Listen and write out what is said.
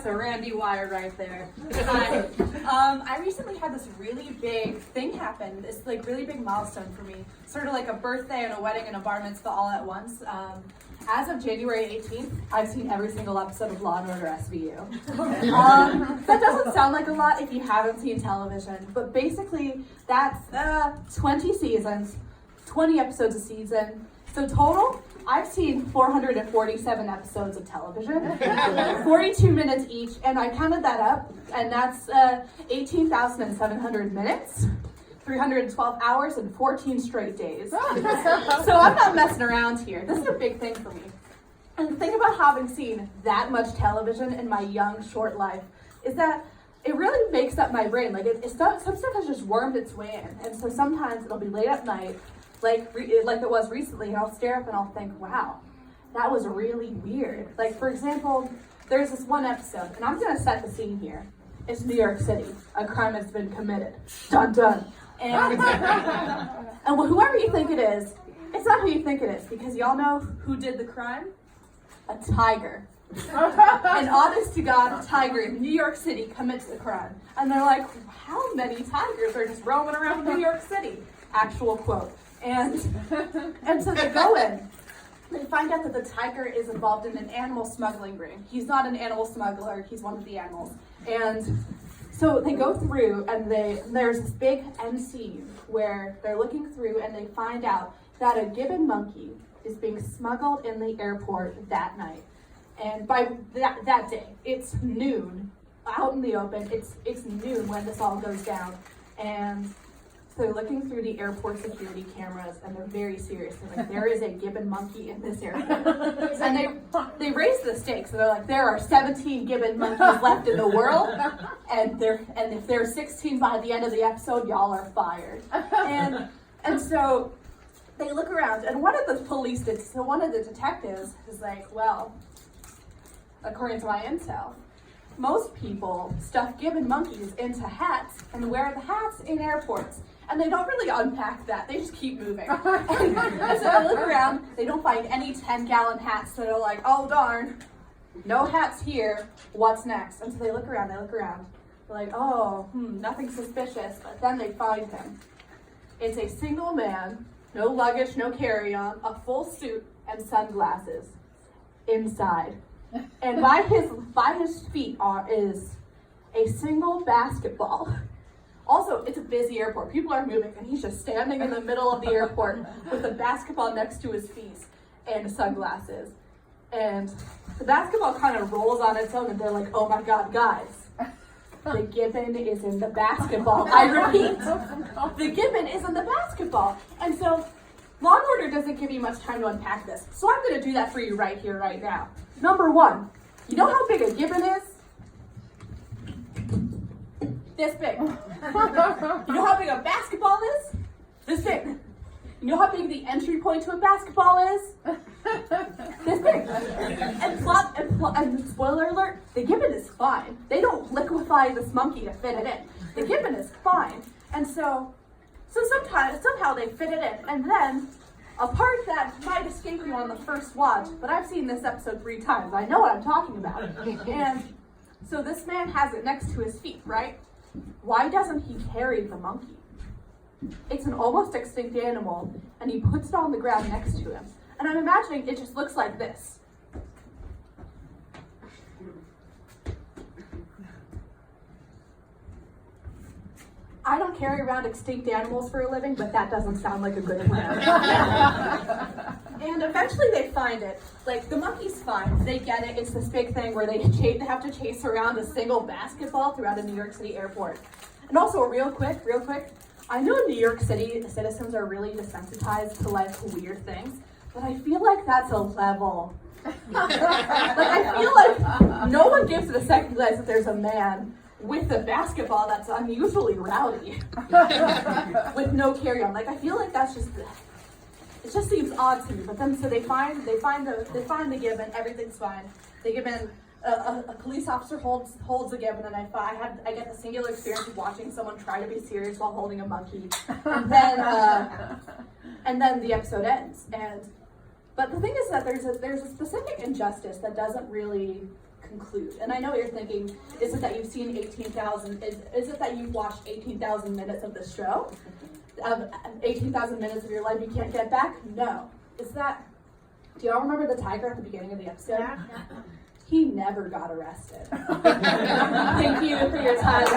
That's a Randy wire right there. Hi. I recently had this really big thing happen. This like really big milestone for me. Sort of like a birthday and a wedding and a bar mitzvah all at once. As of January 18th, I've seen every single episode of Law & Order SVU. That doesn't sound like a lot if you haven't seen television, but basically that's 20 seasons, 20 episodes a season. So total, I've seen 447 episodes of television, 42 minutes each, and I counted that up, and that's 18,700 minutes. 312 hours and 14 straight days. So I'm not messing around here. This is a big thing for me. And the thing about having seen that much television in my young, short life is that it really makes up my brain. Like some stuff has just wormed its way in. And so sometimes it'll be late at night, like it was recently, and I'll stare up and I'll think, wow, that was really weird. Like, for example, there's this one episode, and I'm gonna set the scene here. It's New York City. A crime has been committed. Dun dun. And whoever you think it is, it's not who you think it is, because y'all know who did the crime? A tiger. An honest to God tiger in New York City commits the crime. And they're like, how many tigers are just roaming around New York City? Actual quote. And so they go in. They find out that the tiger is involved in an animal smuggling ring. He's not an animal smuggler, he's one of the animals. And so they go through, and there's this big end scene where they're looking through and they find out that a gibbon monkey is being smuggled in the airport that night. And by that day, it's noon, out in the open, it's noon when this all goes down. And so they're looking through the airport security cameras, and they're very serious. They're like, there is a gibbon monkey in this airport. And they raise the stakes. So they're like, there are 17 gibbon monkeys left in the world, and if there's 16 by the end of the episode, y'all are fired. And so they look around, and one of the detectives is like, well, according to my intel, most people stuff gibbon monkeys into hats and wear the hats in airports. And they don't really unpack that. They just keep moving. And so they look around. They don't find any 10-gallon hats. So they're like, oh, darn. No hats here. What's next? And so they look around. They're like, oh, nothing suspicious. But then they find him. It's a single man, no luggage, no carry-on, a full suit, and sunglasses inside. And by his feet is a single basketball. Also, it's a busy airport. People are moving, and he's just standing in the middle of the airport with a basketball next to his feet and sunglasses. And the basketball kind of rolls on its own, and they're like, oh my God, guys, the gibbon is in the basketball. I repeat, the gibbon is in the basketball. And so Law & Order doesn't give you much time to unpack this. So I'm going to do that for you right here, right now. Number one, you know how big a gibbon is? This big. You know how big a basketball is? This big. You know how big the entry point to a basketball is? This big. And spoiler alert, the gibbon is fine. They don't liquefy this monkey to fit it in. The gibbon is fine. And so somehow they fit it in. And then a part that might escape you on the first watch, but I've seen this episode 3 times. I know what I'm talking about. And so this man has it next to his feet, right? Why doesn't he carry the monkey? It's an almost extinct animal, and he puts it on the ground next to him. And I'm imagining it just looks like this. I don't carry around extinct animals for a living, but that doesn't sound like a good plan. And eventually they find it. Like, the monkey's fine. They get it. It's this big thing where they have to chase around a single basketball throughout a New York City airport. And also, real quick, I know in New York City, the citizens are really desensitized to, like, weird things, but I feel like that's a level. Like, I feel like no one gives it a second glance that there's a man with a basketball that's unusually rowdy with no carry-on. Like, I feel like that's just, it just seems odd to me. But then, so they find the gibbon, everything's fine. The gibbon, a police officer holds the gibbon, and I get the singular experience of watching someone try to be serious while holding a monkey. And then the episode ends. But the thing is that there's a specific injustice that doesn't really conclude. And I know what you're thinking, is it that you've seen 18,000, is it that you've watched 18,000 minutes of this show? 18,000 minutes of your life you can't get back? No. Is that, do y'all remember the tiger at the beginning of the episode? Yeah. He never got arrested. Thank you for your time.